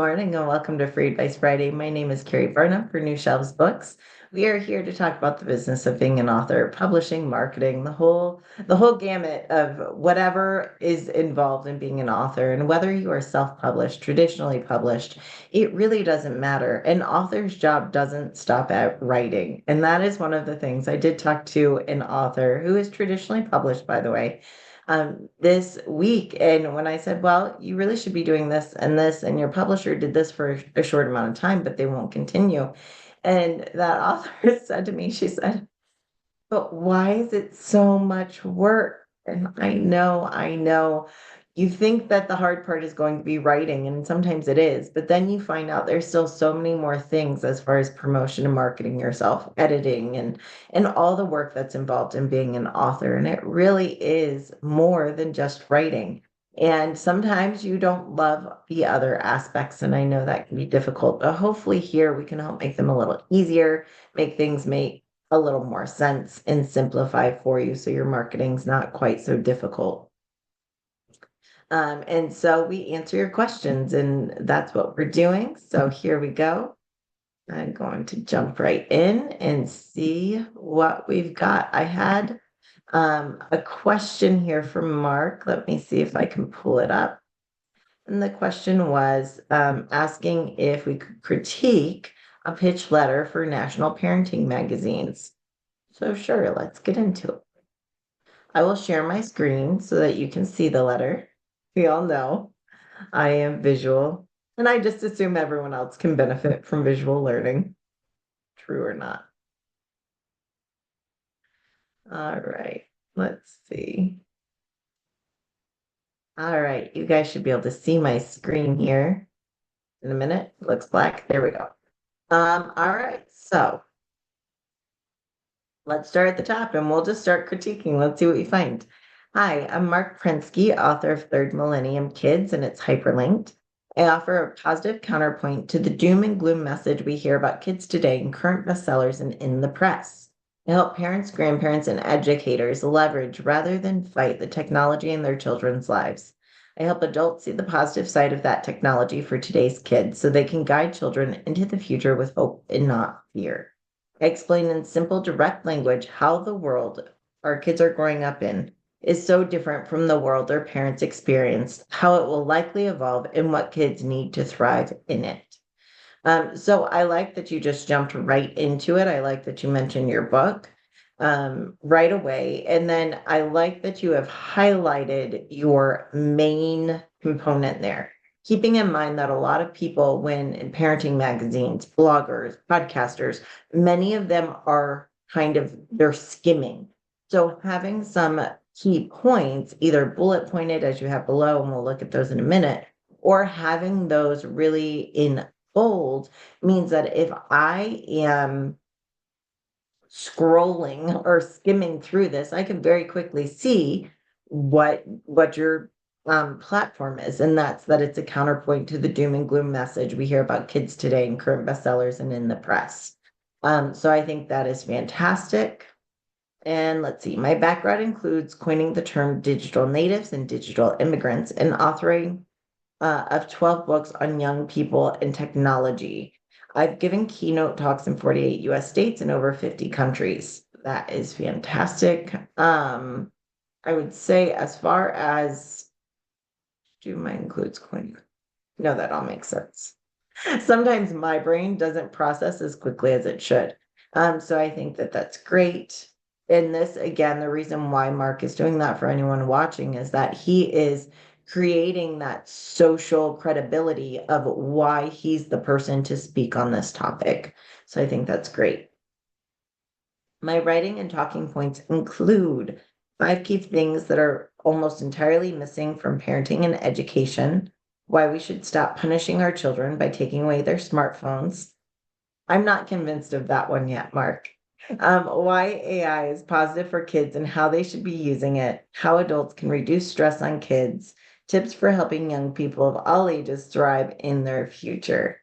Morning and welcome to Free Advice Friday. My name is Keri Barnum for New Shelves Books. We are here to talk about the business of being an author, publishing, marketing, the whole gamut of whatever is involved in being an author. And whether you are self-published, traditionally published, it really doesn't matter. An author's job doesn't stop at writing. And that is one of the things. I did talk to an author who is traditionally published, by the way, this week. And when I said, well, you really should be doing this, and your publisher did this for a short amount of time, but they won't continue. And that author said to me, she said, but why is it so much work? And I know. You think that the hard part is going to be writing, and sometimes it is, but then you find out there's still so many more things as far as promotion and marketing yourself, editing and all the work that's involved in being an author. And it really is more than just writing. And sometimes you don't love the other aspects, and I know that can be difficult, but hopefully here we can help make them a little easier, make things make a little more sense and simplify for you so your marketing's not quite so difficult. And so we answer your questions, and that's what we're doing. So here we go. I'm going to jump right in and see what we've got. I had a question here from Mark. Let me see if I can pull it up. And the question was asking if we could critique a pitch letter for national parenting magazines. So sure, let's get into it. I will share my screen so that you can see the letter. We all know I am visual, and I just assume everyone else can benefit from visual learning. True or not? All right, let's see. All right, you guys should be able to see my screen here in a minute. It looks black. There we go. All right, so let's start at the top and we'll just start critiquing. Let's see what we find. Hi, I'm Mark Prensky, author of Third Millennium Kids, and it's hyperlinked. I offer a positive counterpoint to the doom and gloom message we hear about kids today in current bestsellers and in the press. I help parents, grandparents, and educators leverage rather than fight the technology in their children's lives. I help adults see the positive side of that technology for today's kids so they can guide children into the future with hope and not fear. I explain in simple, direct language how the world our kids are growing up in is so different from the world their parents experienced, how it will likely evolve, and what kids need to thrive in it. So I like that you just jumped right into it. I like that you mentioned your book right away. And then I like that you have highlighted your main component there. Keeping in mind that a lot of people, when in parenting magazines, bloggers, podcasters, many of them are they're skimming. So having some key points, either bullet pointed as you have below, and we'll look at those in a minute, or having those really in bold means that if I am scrolling or skimming through this, I can very quickly see what your platform is, and that's that it's a counterpoint to the doom and gloom message we hear about kids today in current bestsellers and in the press. So I think that is fantastic. And let's see, my background includes coining the term digital natives and digital immigrants and authoring of 12 books on young people and technology. I've given keynote talks in 48 US states and over 50 countries. That is fantastic. I would say as far as do my includes coining. No, that all makes sense. Sometimes my brain doesn't process as quickly as it should. So I think that that's great. And this, again, the reason why Mark is doing that for anyone watching is that he is creating that social credibility of why he's the person to speak on this topic. So I think that's great. My writing and talking points include 5 key things that are almost entirely missing from parenting and education, why we should stop punishing our children by taking away their smartphones. I'm not convinced of that one yet, Mark. Why AI is positive for kids and how they should be using it, how adults can reduce stress on kids, tips for helping young people of all ages thrive in their future.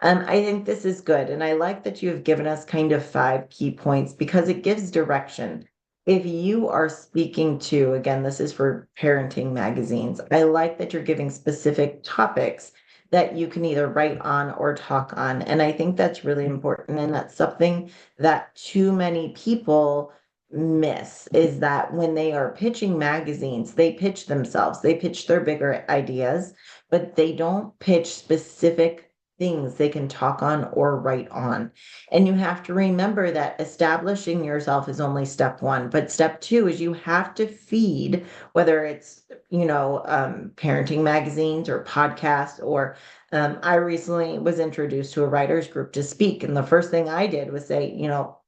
I think this is good. And I like that you have given us kind of 5 key points because it gives direction. If you are speaking to, again, this is for parenting magazines, I like that you're giving specific topics that you can either write on or talk on. And I think that's really important. And that's something that too many people miss, is that when they are pitching magazines, they pitch themselves, they pitch their bigger ideas, but they don't pitch specific things they can talk on or write on. And you have to remember that establishing yourself is only step one, but step two is you have to feed, whether it's, parenting magazines or podcasts, or I recently was introduced to a writers group to speak. And the first thing I did was say,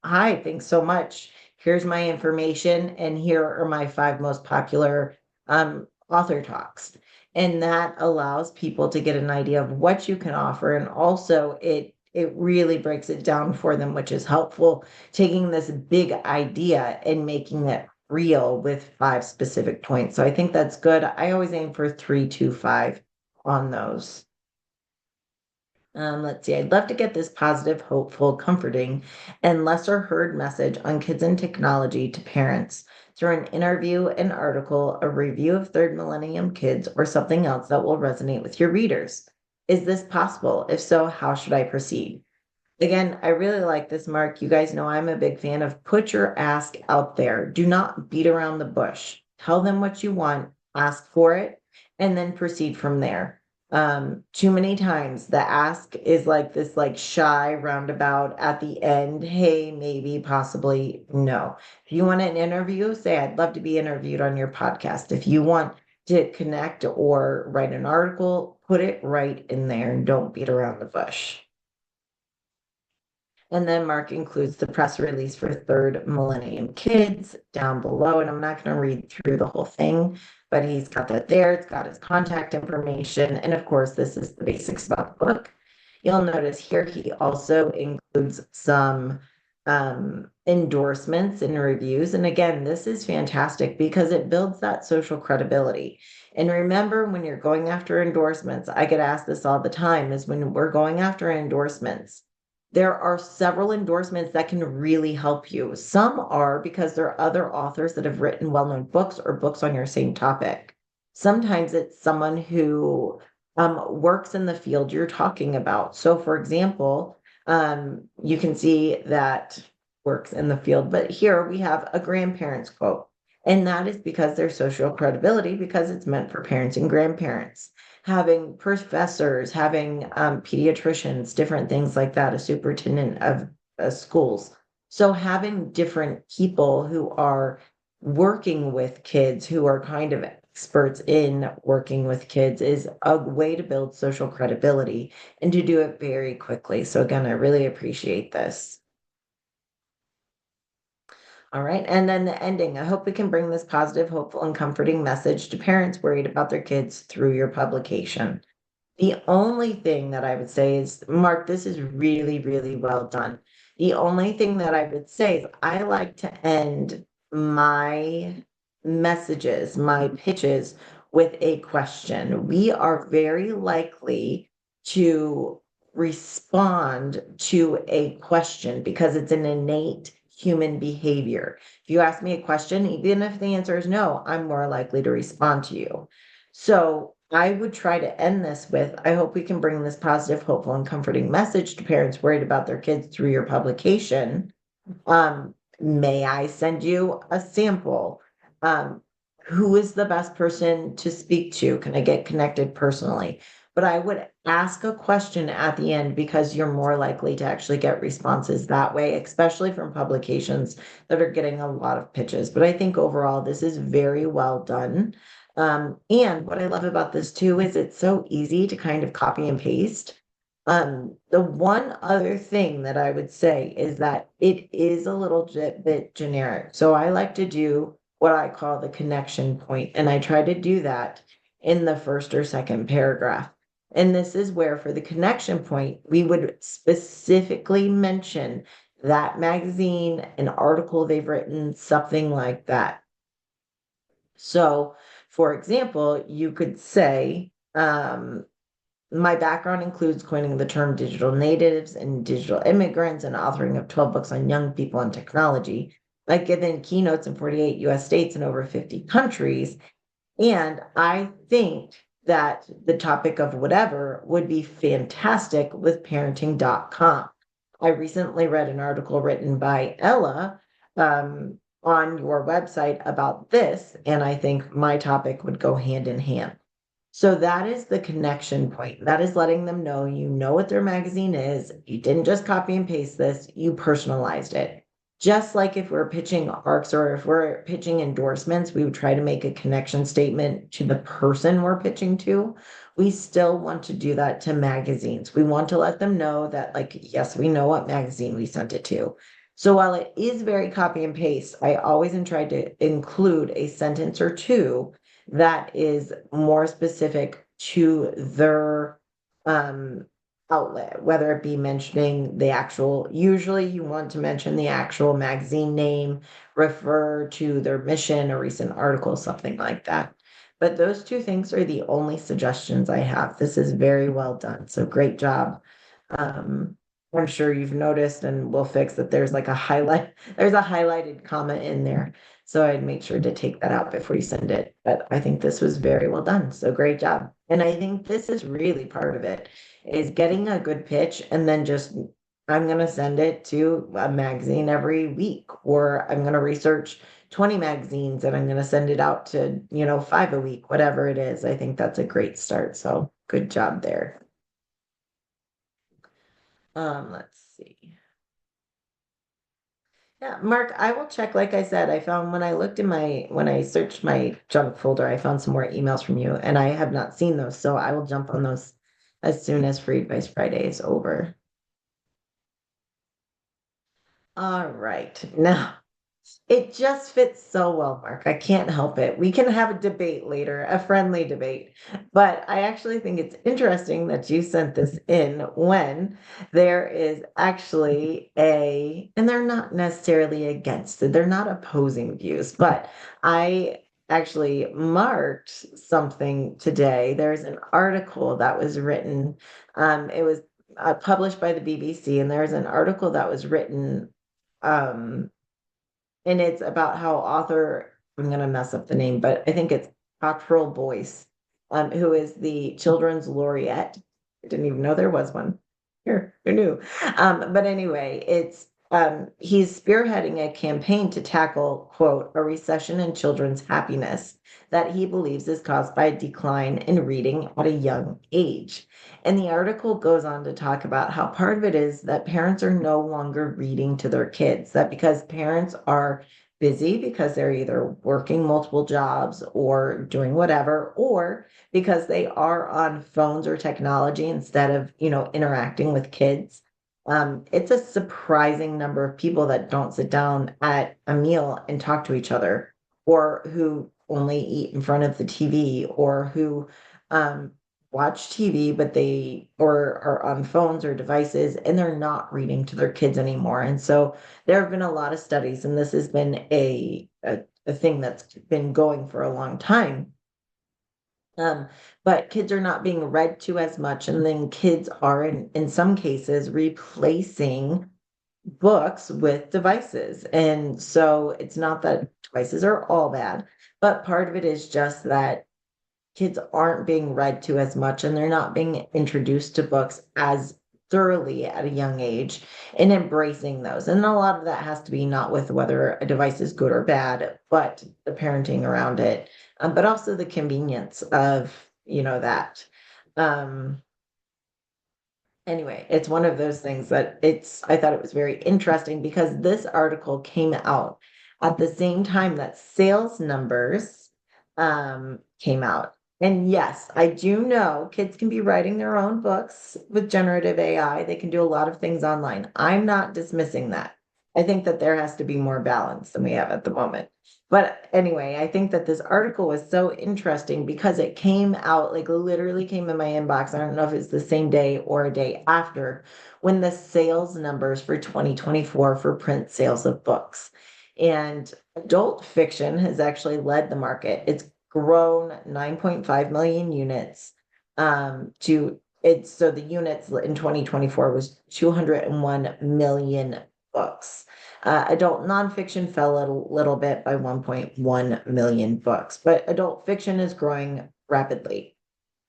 hi, thanks so much. Here's my information, and here are my 5 most popular author talks. And that allows people to get an idea of what you can offer. And also it really breaks it down for them, which is helpful, taking this big idea and making it real with 5 specific points. So I think that's good. I always aim for 3 to 5 on those. Let's see, I'd love to get this positive, hopeful, comforting, and lesser heard message on kids and technology to parents through an interview, an article, a review of third millennium kids, or something else that will resonate with your readers. Is this possible? If so, how should I proceed? Again, I really like this, Mark. You guys know I'm a big fan of put your ask out there. Do not beat around the bush. Tell them what you want, ask for it, and then proceed from there. Too many times the ask is like this like shy roundabout at the end. Hey, maybe, possibly, no. If you want an interview, say I'd love to be interviewed on your podcast. If you want to connect or write an article, put it right in there and don't beat around the bush. And then Mark includes the press release for Third Millennium Kids down below. And I'm not going to read through the whole thing, but he's got that there. It's got his contact information. And of course, this is the basics about the book. You'll notice here he also includes some endorsements and reviews. And again, this is fantastic because it builds that social credibility. And remember, when you're going after endorsements, I get asked this all the time, is when we're going after endorsements, there are several endorsements that can really help you. Some are because there are other authors that have written well-known books or books on your same topic. Sometimes it's someone who works in the field you're talking about. So for example, you can see that works in the field, but here we have a grandparents quote. And that is because there's social credibility, because it's meant for parents and grandparents. Having professors, having pediatricians, different things like that, a superintendent of schools. So having different people who are working with kids, who are kind of experts in working with kids, is a way to build social credibility and to do it very quickly. So again, I really appreciate this. All right. And then the ending. I hope we can bring this positive, hopeful, and comforting message to parents worried about their kids through your publication. The only thing that I would say is, Mark, this is really, really well done. The only thing that I would say is I like to end my messages, my pitches with a question. We are very likely to respond to a question because it's an innate human behavior. If you ask me a question, even if the answer is no, I'm more likely to respond to you. So I would try to end this with, I hope we can bring this positive, hopeful, and comforting message to parents worried about their kids through your publication. May I send you a sample? Who is the best person to speak to? Can I get connected personally? But I would ask a question at the end because you're more likely to actually get responses that way, especially from publications that are getting a lot of pitches. But I think overall, this is very well done. And what I love about this too is it's so easy to kind of copy and paste. The one other thing that I would say is that it is a little bit generic. So I like to do what I call the connection point, and I try to do that in the first or second paragraph. And this is where, for the connection point, we would specifically mention that magazine, an article they've written, something like that. So, for example, you could say, my background includes coining the term digital natives and digital immigrants and authoring of 12 books on young people and technology. I've given keynotes in 48 US states and over 50 countries. And I think that the topic of whatever would be fantastic with parenting.com. I recently read an article written by Ella on your website about this, and I think my topic would go hand in hand. So that is the connection point. That is letting them know you know what their magazine is. You didn't just copy and paste this, you personalized it. Just like if we're pitching ARCs or if we're pitching endorsements, we would try to make a connection statement to the person we're pitching to. We still want to do that to magazines. We want to let them know that, like, yes, we know what magazine we sent it to. So while it is very copy and paste, I always try to include a sentence or two that is more specific to their outlet, whether it be mentioning the actual, usually you want to mention the actual magazine name, refer to their mission, a recent article, something like that. But those two things are the only suggestions I have. This is very well done. So great job. Um, I'm sure you've noticed, and we'll fix that there's like a highlight, there's a highlighted comma in there. So I'd make sure to take that out before you send it. But I think this was very well done. So great job. And I think this is really part of it, is getting a good pitch and then just, I'm going to send it to a magazine every week, or I'm going to research 20 magazines and I'm going to send it out to, 5 a week, whatever it is. I think that's a great start. So good job there. Let's see. Yeah, Mark, I will check. Like I said, I found when I looked in when I searched my junk folder, I found some more emails from you, and I have not seen those. So I will jump on those as soon as Free Advice Friday is over. All right. Now, it just fits so well, Mark. I can't help it. We can have a debate later, a friendly debate. But I actually think it's interesting that you sent this in when there is actually and they're not necessarily against it, they're not opposing views, but I actually marked something today. There's an article that was written, it was published by the BBC, and there's an article that was written. Um, and it's about how author, I'm gonna mess up the name, but I think it's Cottrell Boyce, who is the children's laureate. I didn't even know there was one. Here, who knew? But anyway, it's he's spearheading a campaign to tackle, quote, a recession in children's happiness that he believes is caused by a decline in reading at a young age. And the article goes on to talk about how part of it is that parents are no longer reading to their kids, that because parents are busy because they're either working multiple jobs or doing whatever, or because they are on phones or technology instead of, interacting with kids. It's a surprising number of people that don't sit down at a meal and talk to each other, or who only eat in front of the TV, or who um, watch TV, but they or are on phones or devices and they're not reading to their kids anymore. And so there have been a lot of studies, and this has been a thing that's been going for a long time. But kids are not being read to as much, and then kids are in some cases replacing books with devices. And so it's not that devices are all bad, but part of it is just that kids aren't being read to as much and they're not being introduced to books as thoroughly at a young age and embracing those. And a lot of that has to be not with whether a device is good or bad, but the parenting around it, but also the convenience of, that. Um, anyway, it's one of those things that I thought it was very interesting because this article came out at the same time that sales numbers came out. And yes, I do know kids can be writing their own books with generative AI. They can do a lot of things online. I'm not dismissing that. I think that there has to be more balance than we have at the moment. But anyway, I think that this article was so interesting because it came out, like literally came in my inbox. I don't know if it's the same day or a day after, when the sales numbers for 2024 for print sales of books. And adult fiction has actually led the market. It's grown 9.5 million units to it's so the units in 2024 was 201 million books. Adult nonfiction fell a little bit by 1.1 million books, but adult fiction is growing rapidly.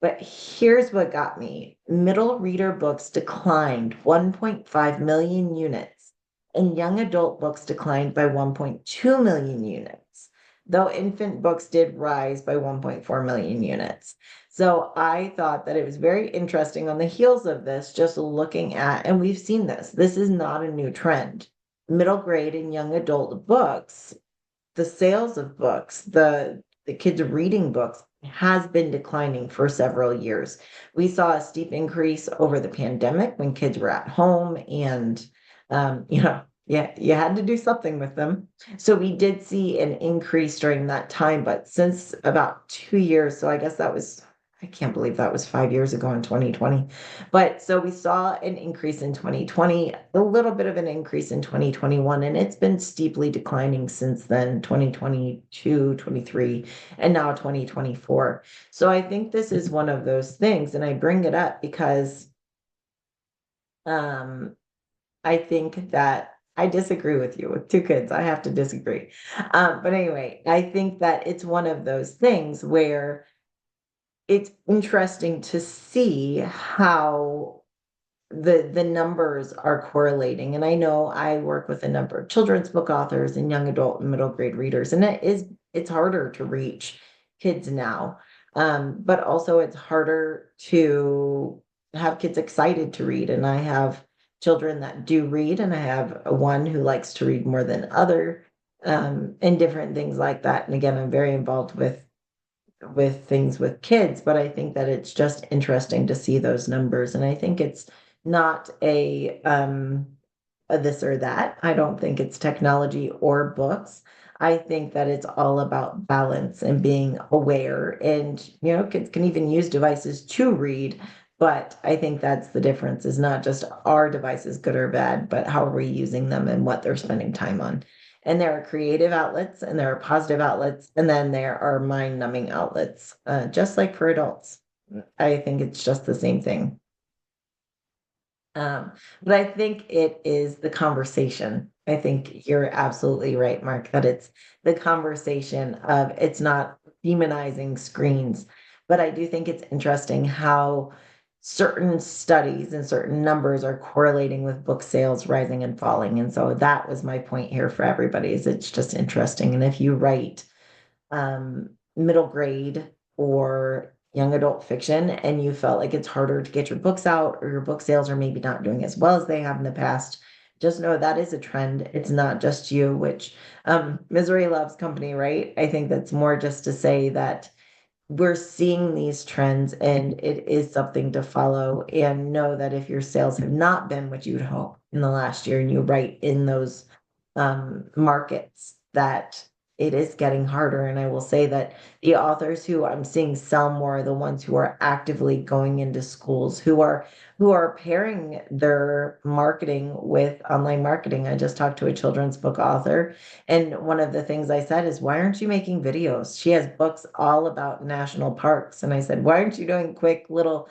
But here's what got me. Middle reader books declined 1.5 million units, and young adult books declined by 1.2 million units, though infant books did rise by 1.4 million units. So I thought that it was very interesting on the heels of this, just looking at, and we've seen this is not a new trend. Middle grade and young adult books, the sales of books, the kids reading books has been declining for several years. We saw a steep increase over the pandemic when kids were at home and yeah, you had to do something with them. So we did see an increase during that time, but since about 2 years, so I guess that was, I can't believe that was 5 years ago in 2020. But so we saw an increase in 2020, a little bit of an increase in 2021, and it's been steeply declining since then, 2022, 23, and now 2024. So I think this is one of those things, and I bring it up because um, I think that I disagree with you with two kids. I have to disagree. But anyway, I think that it's one of those things where it's interesting to see how the numbers are correlating. And I know I work with a number of children's book authors and young adult and middle grade readers, and it's harder to reach kids now. But also it's harder to have kids excited to read. And I have children that do read, and I have one who likes to read more than other, and different things like that. And again, I'm very involved with things with kids, but I think that it's just interesting to see those numbers. And I think it's not a this or that. I don't think it's technology or books. I think that it's all about balance and being aware. And, kids can even use devices to read, but I think that's the difference, is not just are devices good or bad, but how are we using them and what they're spending time on. And there are creative outlets and there are positive outlets, and then there are mind numbing outlets, just like for adults. I think it's just the same thing. Um, but I think it is the conversation. I think you're absolutely right, Mark, that it's the conversation of, it's not demonizing screens. But I do think it's interesting how certain studies and certain numbers are correlating with book sales rising and falling. And so that was my point here for everybody, is it's just interesting. And if you write middle grade or young adult fiction and you felt like it's harder to get your books out, or your book sales are maybe not doing as well as they have in the past, just know that is a trend. It's not just you, which misery loves company, right? I think that's more just to say that we're seeing these trends and it is something to follow, and know that if your sales have not been what you'd hope in the last year and you write in those markets, that it is getting harder. And I will say that the authors who I'm seeing sell more are the ones who are actively going into schools, who are pairing their marketing with online marketing. I just talked to a children's book author, and one of the things I said is, why aren't you making videos? She has books all about national parks. And I said, why aren't you doing quick little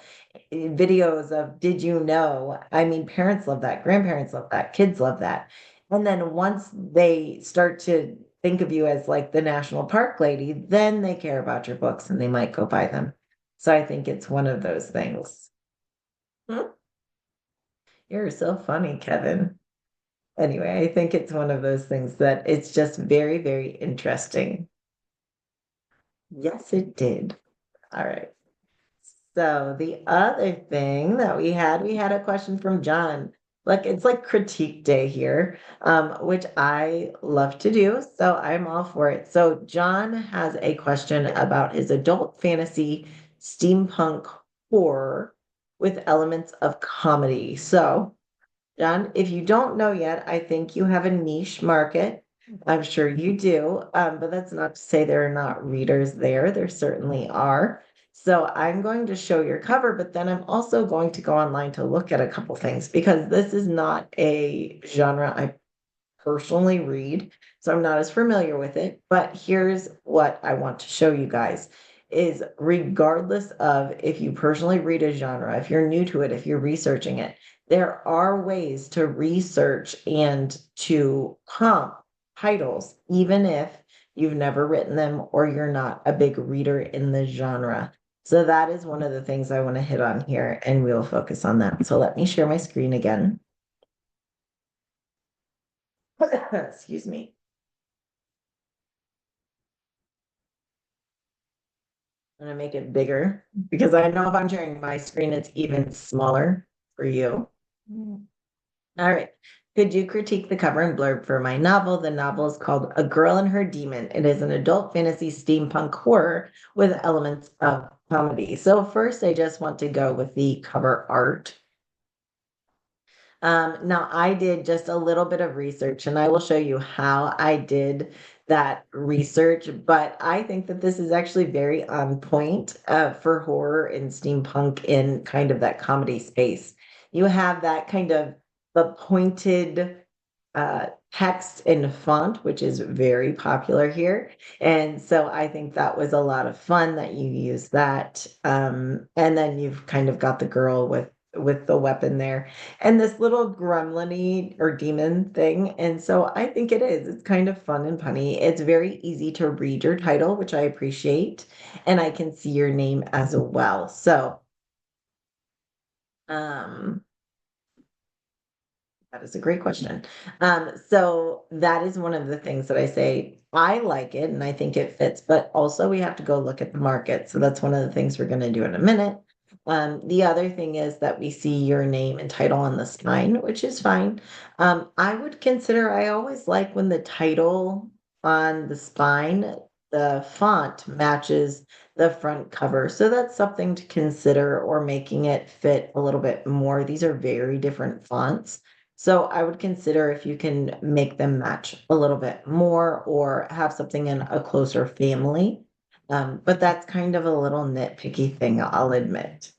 videos of, did you know? I mean, parents love that, grandparents love that, kids love that. And then once they start to think of you as like the national park lady, then they care about your books and they might go buy them. So I think it's one of those things. Hmm? You're so funny, Kevin. Anyway, I think it's one of those things that it's just very, very interesting. Yes, it did. All right. So the other thing that we had a question from John. Like, it's like critique day here, which I love to do. So I'm all for it. So John has a question about his adult fantasy steampunk horror with elements of comedy. So John, if you don't know yet, I think you have a niche market. I'm sure you do. But that's not to say there are not readers there. There certainly are. So I'm going to show your cover, but then I'm also going to go online to look at a couple things, because this is not a genre I personally read, so I'm not as familiar with it. But here's what I want to show you guys, is regardless of if you personally read a genre, if you're new to it, if you're researching it, there are ways to research and to comp titles, even if you've never written them or you're not a big reader in the genre. So that is one of the things I want to hit on here, and we'll focus on that. So let me share my screen again. Excuse me. I'm gonna make it bigger because I know if I'm sharing my screen, it's even smaller for you. All right. Could you critique the cover and blurb for my novel? The novel is called A Girl and Her Demon. It is an adult fantasy steampunk horror with elements of comedy. So first, I just want to go with the cover art. Now I did just a little bit of research and I will show you how I did that research, but I think that this is actually very on point for horror and steampunk in kind of that comedy space. You have that kind of the pointed text and font, which is very popular here. And so I think that was a lot of fun that you use that. And then you've kind of got the girl with the weapon there and this little gremlin or demon thing. And so I think it is. It's kind of fun and punny. It's very easy to read your title, which I appreciate. And I can see your name as well. So um that is a great question. So that is one of the things that I say I like it and I think it fits, but also we have to go look at the market. So that's one of the things we're going to do in a minute. The other thing is that we see your name and title on the spine, which is fine. I would consider, I always like when the title on the spine, the font matches the front cover. So that's something to consider or making it fit a little bit more. These are very different fonts. So I would consider if you can make them match a little bit more or have something in a closer family. But that's kind of a little nitpicky thing, I'll admit.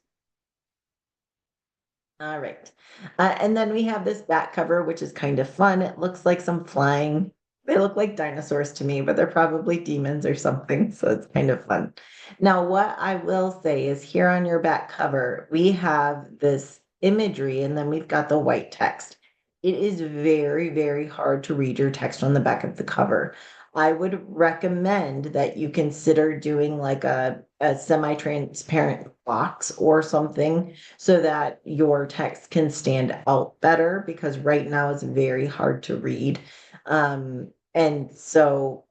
All right. And then we have this back cover, which is kind of fun. It looks like some flying. They look like dinosaurs to me, but they're probably demons or something. So it's kind of fun. Now, what I will say is here on your back cover, we have this imagery and then we've got the white text. It is very, very hard to read your text on the back of the cover. I would recommend that you consider doing like a semi-transparent box or something so that your text can stand out better because right now it's very hard to read. And so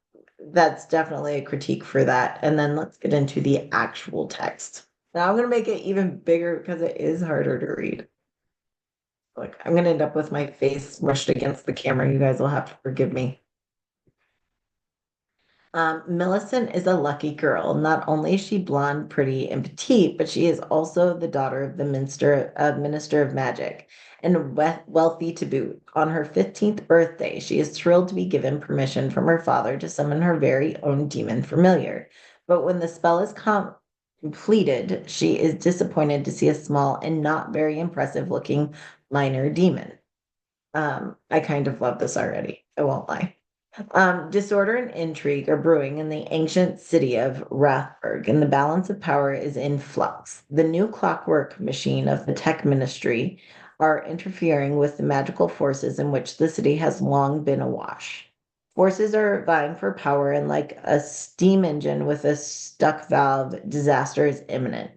that's definitely a critique for that. And then let's get into the actual text. Now I'm going to make it even bigger because it is harder to read. Like I'm going to end up with my face smushed against the camera. You guys will have to forgive me. Millicent is a lucky girl. Not only is she blonde, pretty, and petite, but she is also the daughter of the Minister of Magic and wealthy to boot. On her 15th birthday, she is thrilled to be given permission from her father to summon her very own demon familiar. But when the spell is completed, she is disappointed to see a small and not very impressive looking minor demon. I kind of love this already. I won't lie. Disorder and intrigue are brewing in the ancient city of Rathburg, and the balance of power is in flux. The new clockwork machine of the tech ministry are interfering with the magical forces in which the city has long been awash. Forces are vying for power, and like a steam engine with a stuck valve, disaster is imminent.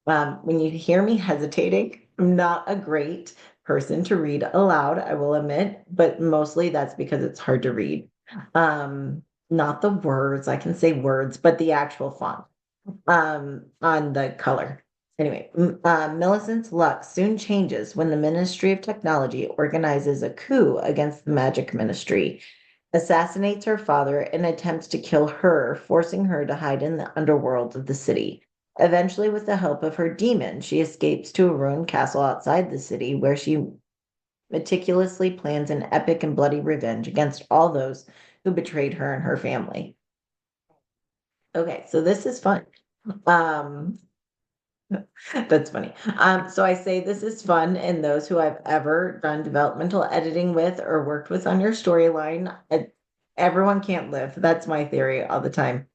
When you hear me hesitating, I'm not a great person to read aloud, I will admit, but mostly that's because it's hard to read. Not the words, I can say words, but the actual font on the color. Anyway, Millicent's luck soon changes when the Ministry of Technology organizes a coup against the Magic Ministry, assassinates her father, and attempts to kill her, forcing her to hide in the underworld of the city. Eventually, with the help of her demon, she escapes to a ruined castle outside the city where she meticulously plans an epic and bloody revenge against all those who betrayed her and her family. Okay, so this is fun. Um, that's funny. So I say this is fun, and those who I've ever done developmental editing with or worked with on your storyline, everyone can't live. That's my theory all the time.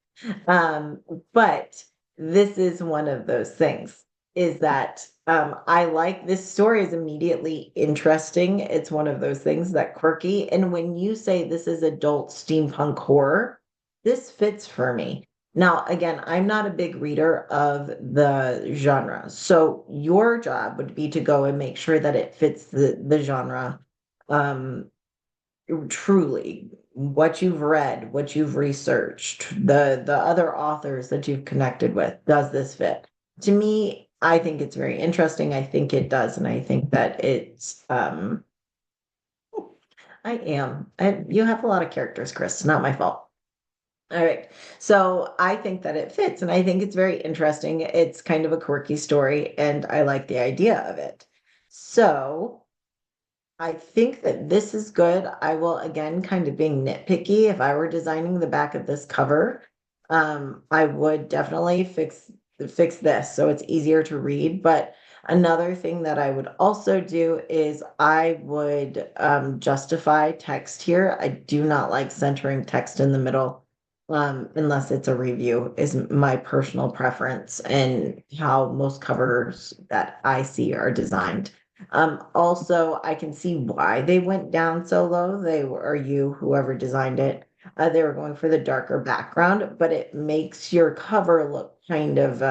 Um, but this is one of those things is that I like this story is immediately interesting. It's one of those things that quirky. And when you say this is adult steampunk horror, this fits for me. Now, again, I'm not a big reader of the genre. So your job would be to go and make sure that it fits the genre um, truly. What you've read, what you've researched, the other authors that you've connected with, does this fit? To me, I think it's very interesting. I think it does, and I think that it's I am. You have a lot of characters, Chris. It's not my fault. All right. So I think that it fits, and I think it's very interesting. It's kind of a quirky story, and I like the idea of it. So I think that this is good. I will again kind of being nitpicky. If I were designing the back of this cover, I would definitely fix this so it's easier to read. But another thing that I would also do is I would justify text here. I do not like centering text in the middle, unless it's a review, is my personal preference and how most covers that I see are designed. Also, I can see why they went down so low. They were, or you, whoever designed it, they were going for the darker background, but it makes your cover look kind of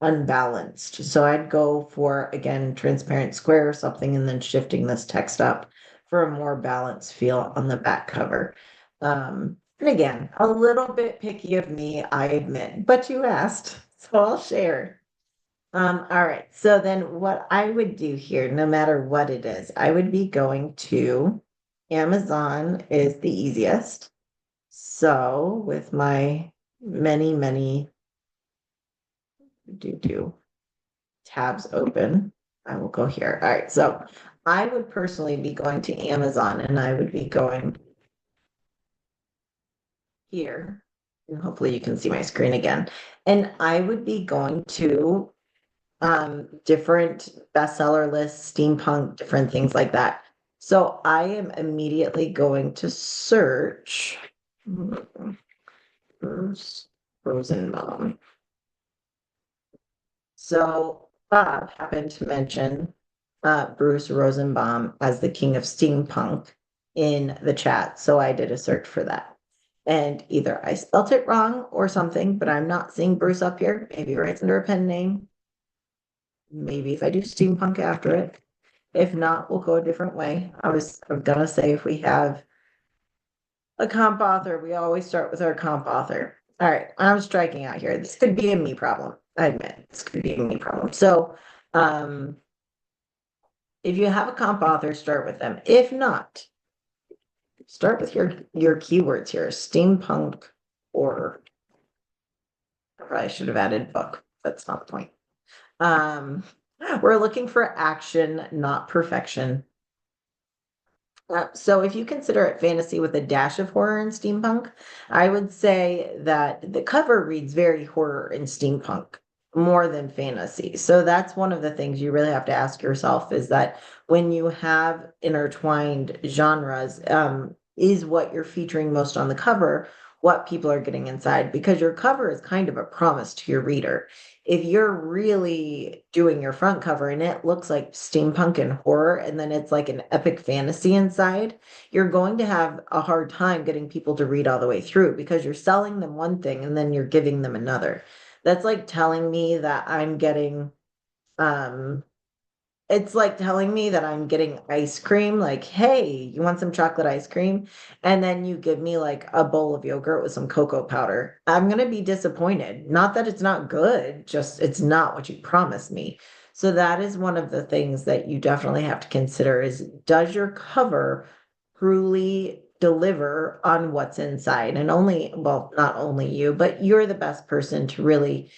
unbalanced. So I'd go for, again, transparent square or something, and then shifting this text up for a more balanced feel on the back cover. And again, a little bit picky of me, I admit, but you asked, so I'll share. All right. So then what I would do here, no matter what it is, I would be going to Amazon is the easiest. So with my many do tabs open, I will go here. All right. So I would personally be going to Amazon and I would be going here. And hopefully you can see my screen again. And I would be going to different bestseller lists, steampunk, different things like that. So I am immediately going to search Bruce Rosenbaum. So Bob happened to mention Bruce Rosenbaum as the king of steampunk in the chat. So I did a search for that. And either I spelt it wrong or something, but I'm not seeing Bruce up here. Maybe he writes under a pen name. Maybe if I do steampunk after it. If not, we'll go a different way. I'm gonna say if we have a comp author, we always start with our comp author. All right, I'm striking out here. This could be a me problem. I admit this could be a me problem. So um if you have a comp author, start with them. If not, start with your keywords here. Steampunk or I probably should have added book. That's not the point. Um we're looking for action, not perfection. So if you consider it fantasy with a dash of horror and steampunk, I would say that the cover reads very horror and steampunk more than fantasy. So that's one of the things you really have to ask yourself is that when you have intertwined genres, is what you're featuring most on the cover what people are getting inside? Because your cover is kind of a promise to your reader. If you're really doing your front cover and it looks like steampunk and horror, and then it's like an epic fantasy inside, you're going to have a hard time getting people to read all the way through because you're selling them one thing and then you're giving them another. That's like telling me that I'm getting um it's like telling me that I'm getting ice cream, like, hey, you want some chocolate ice cream? And then you give me like a bowl of yogurt with some cocoa powder. I'm gonna be disappointed. Not that it's not good, just it's not what you promised me. So that is one of the things that you definitely have to consider is does your cover truly deliver on what's inside? And only, well, not only you, but you're the best person to really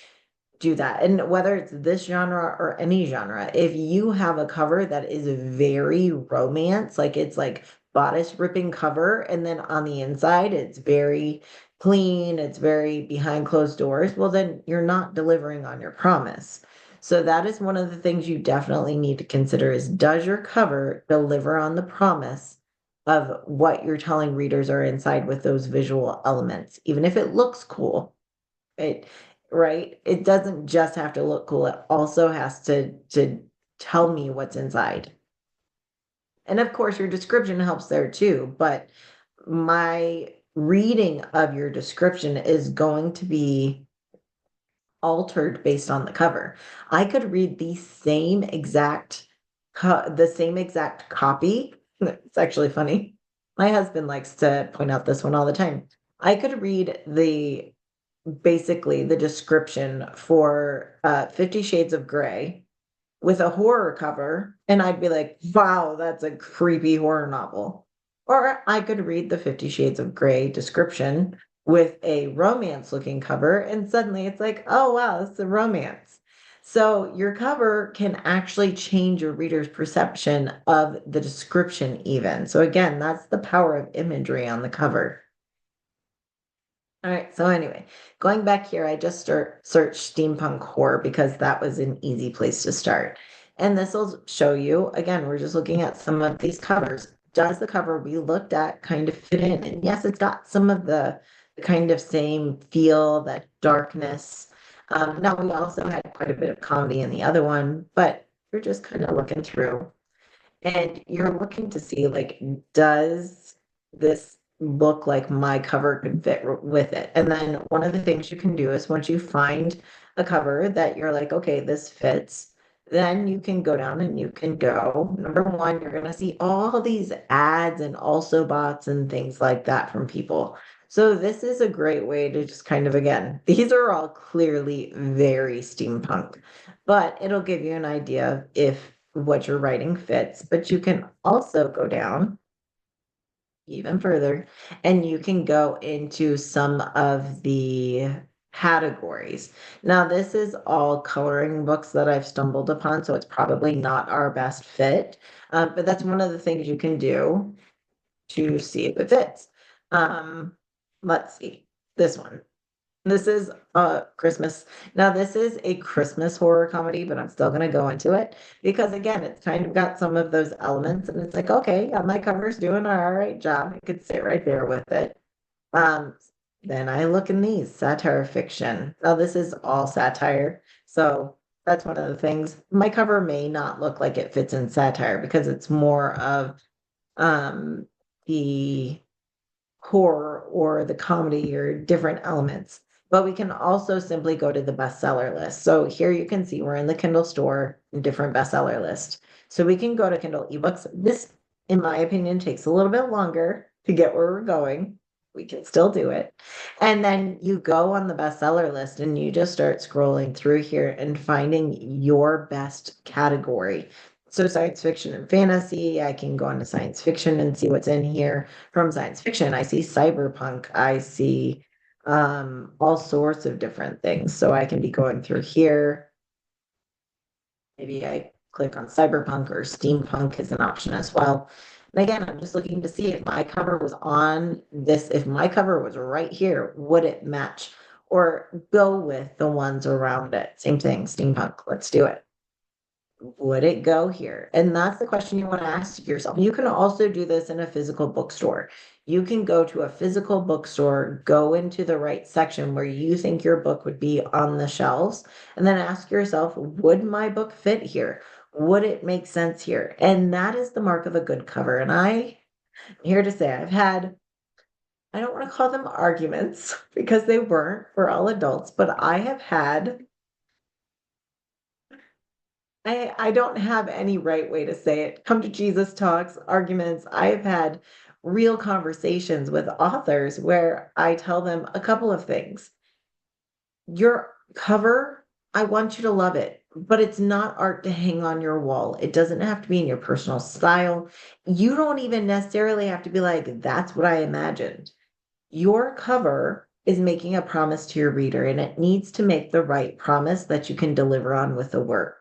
do that. And whether it's this genre or any genre, if you have a cover that is very romance, like it's like bodice ripping cover, and then on the inside it's very clean, it's very behind closed doors, well, then you're not delivering on your promise. So that is one of the things you definitely need to consider is does your cover deliver on the promise of what you're telling readers are inside with those visual elements, even if it looks cool. It, right? It doesn't just have to look cool. It also has to tell me what's inside. And of course, your description helps there too, but my reading of your description is going to be altered based on the cover. I could read the same exact copy. It's actually funny. My husband likes to point out this one all the time. I could read the basically the description for 50 Shades of Grey with a horror cover, and I'd be like, wow, that's a creepy horror novel. Or I could read the 50 Shades of Grey description with a romance looking cover, and suddenly it's like, oh, wow, it's a romance. So your cover can actually change your reader's perception of the description, even. So, again, that's the power of imagery on the cover. All right, so anyway, going back here, I just searched steampunk horror because that was an easy place to start. And this will show you, again, we're just looking at some of these covers. Does the cover we looked at kind of fit in? And yes, it's got some of the kind of same feel, that darkness. Now, we also had quite a bit of comedy in the other one, but you're just kind of looking through. And you're looking to see, like, does this look like my cover could fit with it? And then one of the things you can do is once you find a cover that you're like, okay, this fits, then you can go down and you can go. Number one, you're going to see all these ads and also bots and things like that from people. So this is a great way to just kind of, again, these are all clearly very steampunk, but it'll give you an idea of if what you're writing fits. But you can also go down even further and you can go into some of the categories. Now, this is all coloring books that I've stumbled upon, so it's probably not our best fit. But that's one of the things you can do to see if it fits. Um, let's see this one. This is Christmas. Now, this is a Christmas horror comedy, but I'm still going to go into it because, again, it's kind of got some of those elements, and it's like, okay, yeah, my cover's doing an all right job. I could sit right there with it. Um, then I look in these satire fiction. Now, this is all satire, so that's one of the things. My cover may not look like it fits in satire because it's more of the horror or the comedy or different elements. But we can also simply go to the bestseller list. So here you can see we're in the Kindle store, different bestseller list. So we can go to Kindle eBooks. This, in my opinion, takes a little bit longer to get where we're going. We can still do it. And then you go on the bestseller list and you just start scrolling through here and finding your best category. So science fiction and fantasy, I can go into science fiction and see what's in here. From science fiction, I see cyberpunk, I see all sorts of different things. So I can be going through here. Maybe I click on cyberpunk or steampunk is an option as well. And again, I'm just looking to see if my cover was on this, if my cover was right here, would it match or go with the ones around it? Same thing, steampunk, let's do it. Would it go here? And that's the question you want to ask yourself. You can also do this in a physical bookstore. You can go to a physical bookstore, go into the right section where you think your book would be on the shelves, and then ask yourself, would my book fit here? Would it make sense here? And that is the mark of a good cover. And I'm here to say I don't want to call them arguments because they weren't for all adults, but I have had I don't have any right way to say it. Come to Jesus talks, arguments. I've had real conversations with authors where I tell them a couple of things. Your cover, I want you to love it, but it's not art to hang on your wall. It doesn't have to be in your personal style. You don't even necessarily have to be like, that's what I imagined. Your cover is making a promise to your reader, and it needs to make the right promise that you can deliver on with the work.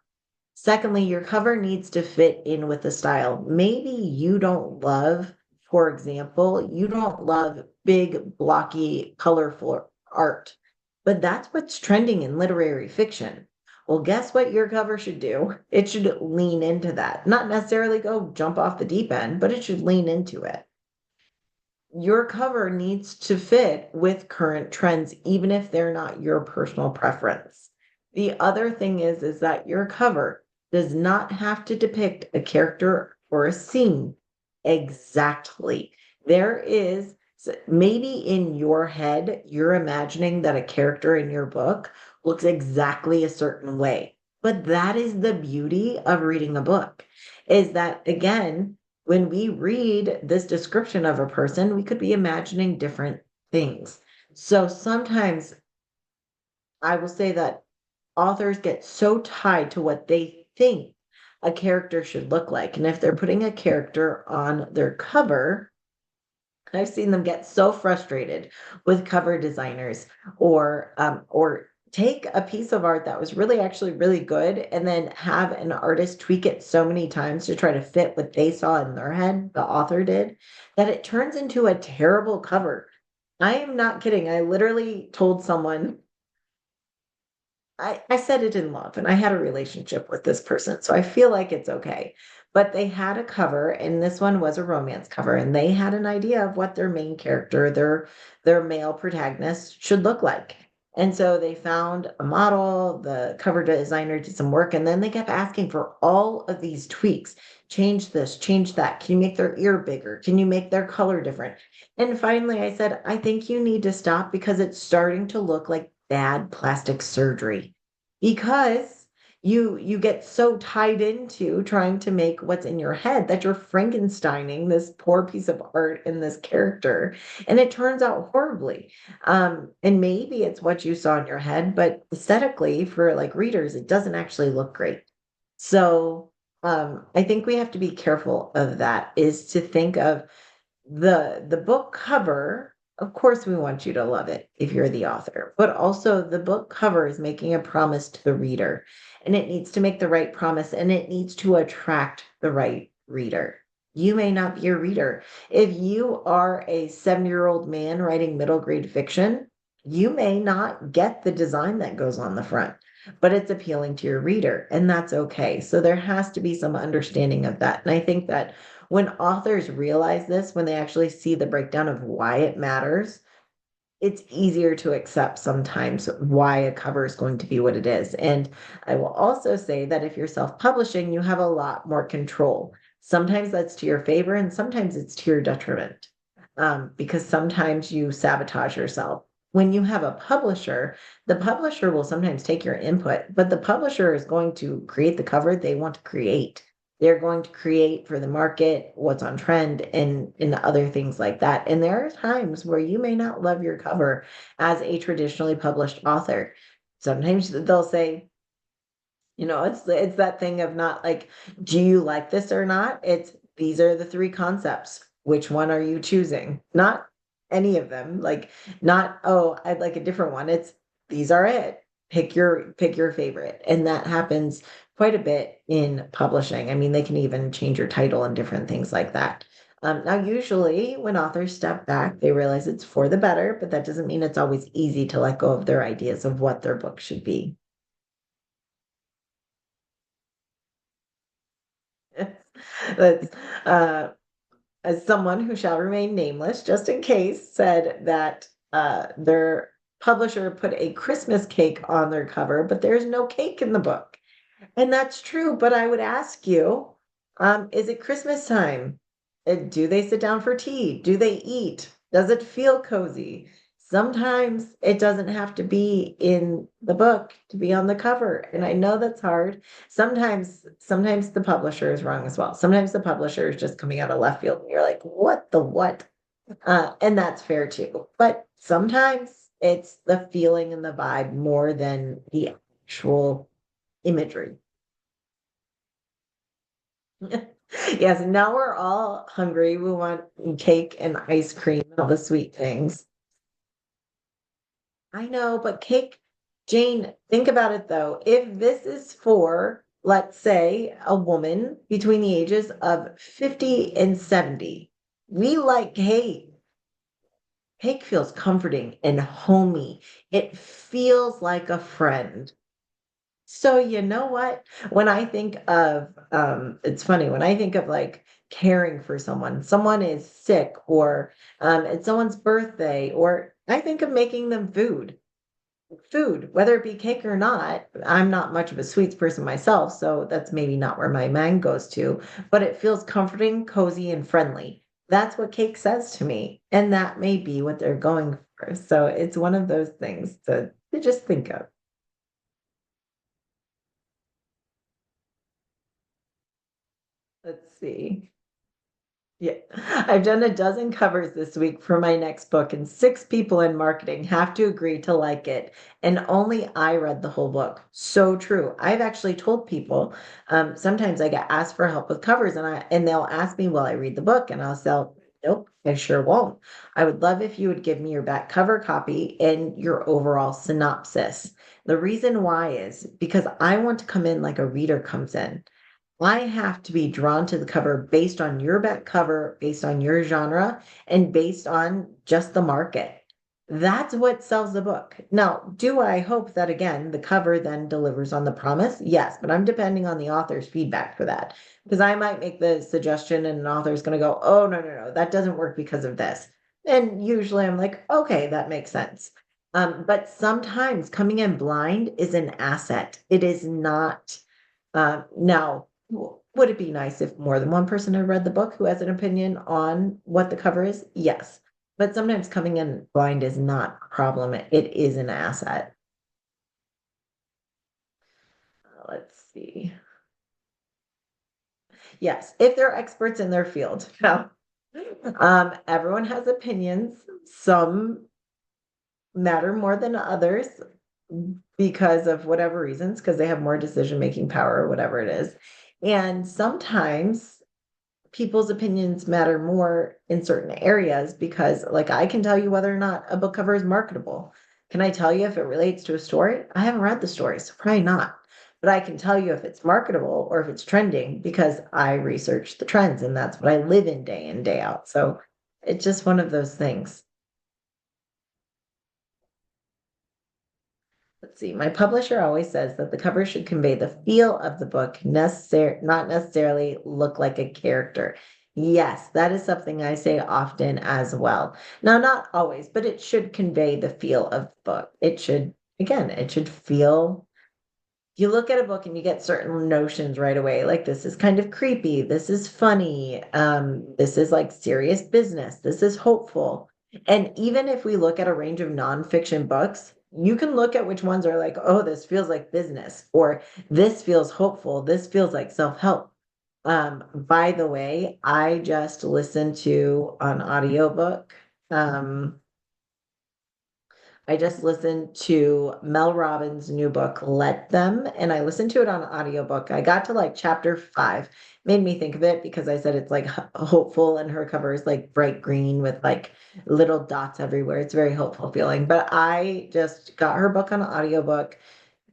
Secondly, your cover needs to fit in with the style. Maybe you don't love, for example, you don't love big, blocky, colorful art, but that's what's trending in literary fiction. Well, guess what your cover should do? It should lean into that. Not necessarily go jump off the deep end, but it should lean into it. Your cover needs to fit with current trends, even if they're not your personal preference. The other thing is that your cover does not have to depict a character or a scene exactly. There is maybe in your head, you're imagining that a character in your book looks exactly a certain way. But that is the beauty of reading a book, is that again, when we read this description of a person, we could be imagining different things. So sometimes I will say that authors get so tied to what they think a character should look like. And if they're putting a character on their cover, I've seen them get so frustrated with cover designers or take a piece of art that was really actually really good and then have an artist tweak it so many times to try to fit what they saw in their head, the author did, that it turns into a terrible cover. I am not kidding. I literally told someone I said it in love and I had a relationship with this person, so I feel like it's okay. But they had a cover, and this one was a romance cover, and they had an idea of what their main character, their male protagonist should look like. And so they found a model, the cover designer did some work, and then they kept asking for all of these tweaks. Change this, change that. Can you make their ear bigger? Can you make their color different? And finally, I said, I think you need to stop because it's starting to look like bad plastic surgery because you get so tied into trying to make what's in your head that you're Frankensteining this poor piece of art in this character, and it turns out horribly. And maybe it's what you saw in your head, but aesthetically, for like readers, it doesn't actually look great. So I think we have to be careful of that, is to think of the book cover. Of course we want you to love it if you're the author, but also the book cover is making a promise to the reader, and it needs to make the right promise, and it needs to attract the right reader. You may not be a reader. If you are a 7-year-old man writing middle grade fiction, you may not get the design that goes on the front, but it's appealing to your reader, and that's okay. So there has to be some understanding of that, and I think that when authors realize this, when they actually see the breakdown of why it matters, it's easier to accept sometimes why a cover is going to be what it is. And I will also say that if you're self-publishing, you have a lot more control. Sometimes that's to your favor, and sometimes it's to your detriment, because sometimes you sabotage yourself. When you have a publisher, the publisher will sometimes take your input, but the publisher is going to create the cover they want to create. They're going to create for the market what's on trend and other things like that. And there are times where you may not love your cover as a traditionally published author. Sometimes they'll say, it's that thing of not like, do you like this or not? It's these are the three concepts. Which one are you choosing? Not any of them. Like not, oh, I'd like a different one. It's these are it. Pick your favorite. And that happens quite a bit in publishing. I mean, they can even change your title and different things like that. Now, usually when authors step back, they realize it's for the better, but that doesn't mean it's always easy to let go of their ideas of what their book should be. That's as someone who shall remain nameless, just in case, said that their publisher put a Christmas cake on their cover, but there's no cake in the book. And that's true, but I would ask you, is it Christmas time? Do they sit down for tea? Do they eat? Does it feel cozy? Sometimes it doesn't have to be in the book to be on the cover. And I know that's hard. Sometimes the publisher is wrong as well. Sometimes the publisher is just coming out of left field and you're like, what the what? And that's fair too. But sometimes it's the feeling and the vibe more than the actual imagery. Yes, now we're all hungry. We want cake and ice cream and all the sweet things. I know, but cake, Jane, think about it though. If this is for, let's say, a woman between the ages of 50 and 70, we like cake. Cake feels comforting and homey. It feels like a friend. So you know what? When I think of it's funny, when I think of like caring for someone, someone is sick or it's someone's birthday, or I think of making them food. Food, whether it be cake or not. I'm not much of a sweets person myself, so that's maybe not where my mind goes to, but it feels comforting, cozy, and friendly. That's what cake says to me, and that may be what they're going for. So it's one of those things to just think of. see. Yeah, I've done a dozen covers this week for my next book, and six people in marketing have to agree to like it. And only I read the whole book. So true. I've actually told people, sometimes I get asked for help with covers, and they'll ask me, will I read the book? And I'll say, nope, I sure won't. I would love if you would give me your back cover copy and your overall synopsis. The reason why is because I want to come in like a reader comes in. I have to be drawn to the cover based on your back cover, based on your genre, and based on just the market. That's what sells the book. Now, do I hope that again, the cover then delivers on the promise? Yes, but I'm depending on the author's feedback for that because I might make the suggestion and an author's going to go, oh, no, no, no, that doesn't work because of this. And usually I'm like, okay, that makes sense. But sometimes coming in blind is an asset. It is not. Now, would it be nice if more than one person had read the book who has an opinion on what the cover is? Yes. But sometimes coming in blind is not a problem. It is an asset. Let's see. Yes, if they're experts in their field. Now, everyone has opinions. Some matter more than others because of whatever reasons, because they have more decision-making power or whatever it is. And sometimes people's opinions matter more in certain areas because, like, I can tell you whether or not a book cover is marketable. Can I tell you if it relates to a story? I haven't read the story, so probably not. But I can tell you if it's marketable or if it's trending because I research the trends and that's what I live in day out. So it's just one of those things. Let's see. My publisher always says that the cover should convey the feel of the book, not necessarily look like a character. Yes, that is something I say often as well. Now, not always, but it should convey the feel of the book. It should, again, it should feel. You look at a book and you get certain notions right away, like this is kind of creepy, this is funny, this is like serious business, this is hopeful. And even if we look at a range of nonfiction books, you can look at which ones are like, oh, this feels like business, or this feels hopeful, this feels like self-help. By the way, I just listened to an audiobook. Um, I just listened to Mel Robbins' new book, Let Them, and I listened to it on audiobook. I got to like chapter 5. Made me think of it because I said it's like hopeful and her cover is like bright green with like little dots everywhere. It's very hopeful feeling. But I just got her book on audiobook.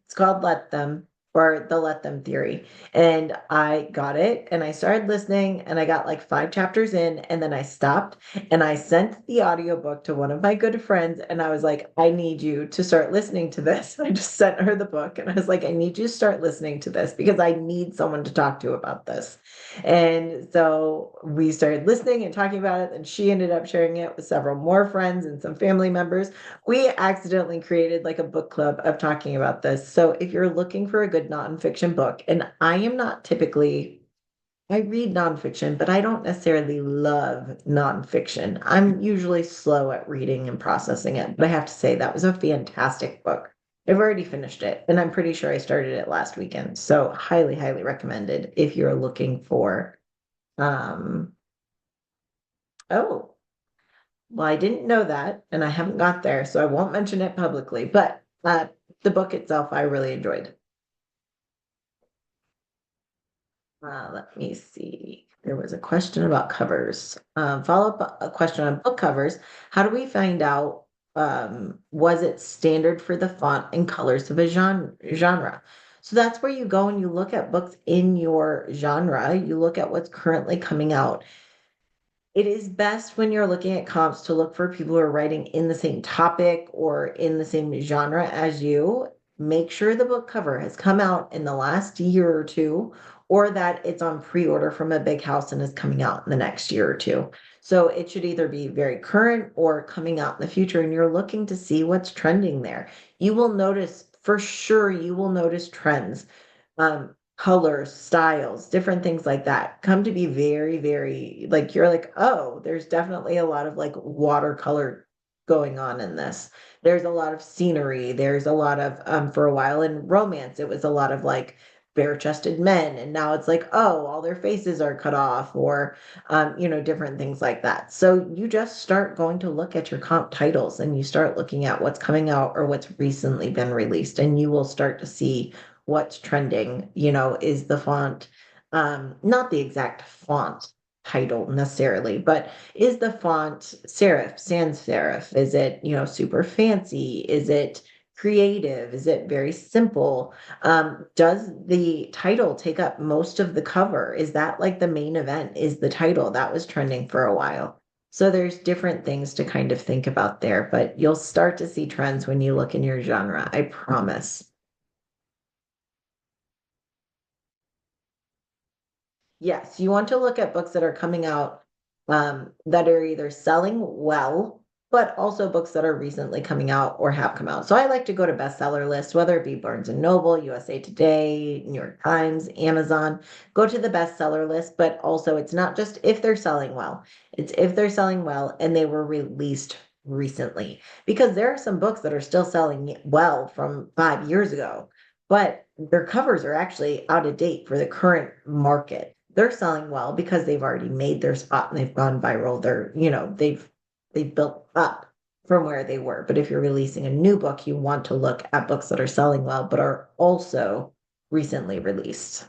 It's called Let Them or the Let Them Theory. And I got it and I started listening and I got like 5 chapters in and then I stopped and I sent the audiobook to one of my good friends and I was like, I need you to start listening to this. I just sent her the book and I was like, I need you to start listening to this because I need someone to talk to about this. And so we started listening and talking about it and she ended up sharing it with several more friends and some family members. We accidentally created like a book club of talking about this. So if you're looking for a good nonfiction book, and I am not typically, I read nonfiction, but I don't necessarily love nonfiction. I'm usually slow at reading and processing it, but I have to say that was a fantastic book. I've already finished it, and I'm pretty sure I started it last weekend. So highly, highly recommended if you're looking for, um, oh, well, I didn't know that, and I haven't got there, so I won't mention it publicly, but the book itself I really enjoyed. Let me see. There was a question about covers. Follow-up a question on book covers. How do we find out was it standard for the font and colors of a genre? So that's where you go and you look at books in your genre. You look at what's currently coming out. It is best when you're looking at comps to look for people who are writing in the same topic or in the same genre as you. Make sure the book cover has come out in the last year or two, or that it's on pre-order from a big house and is coming out in the next year or two. So it should either be very current or coming out in the future, and you're looking to see what's trending there. You will notice, for sure, you will notice trends. Colors, styles, different things like that come to be very, very like you're like, oh, there's definitely a lot of like watercolor going on in this. There's a lot of scenery. There's a lot of for a while in romance, it was a lot of like bare-chested men, and now it's like, oh, all their faces are cut off, or different things like that. So you just start going to look at your comp titles, and you start looking at what's coming out or what's recently been released, and you will start to see what's trending. Is the font, not the exact font title necessarily, but is the font serif, sans serif? Is it, super fancy? Is it creative? Is it very simple? Does the title take up most of the cover? Is that like the main event? Is the title that was trending for a while? So there's different things to kind of think about there, but you'll start to see trends when you look in your genre, I promise. Yes, you want to look at books that are coming out, that are either selling well, but also books that are recently coming out or have come out. So I like to go to bestseller lists, whether it be Barnes and Noble, USA Today, New York Times, Amazon. Go to the bestseller list, but also it's not just if they're selling well, it's if they're selling well and they were released recently. Because there are some books that are still selling well from 5 years ago, but their covers are actually out of date for the current market. They're selling well because they've already made their spot and they've gone viral. They've built up from where they were. But if you're releasing a new book, you want to look at books that are selling well but are also recently released.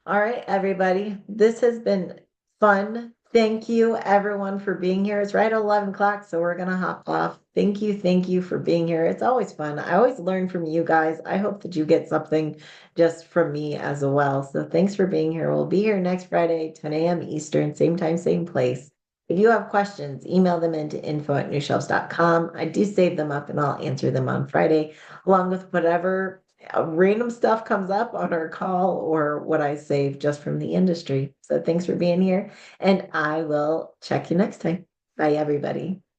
All right, everybody. This has been fun. Thank you, everyone, for being here. It's right at 11 o'clock, so we're going to hop off. Thank you for being here. It's always fun. I always learn from you guys. I hope that you get something just from me as well. So thanks for being here. We'll be here next Friday, 10 a.m. Eastern, same time, same place. If you have questions, email them into info@newshelves.com. I do save them up and I'll answer them on Friday, along with whatever random stuff comes up on our call or what I save just from the industry. So thanks for being here, and I will check you next time. Bye, everybody.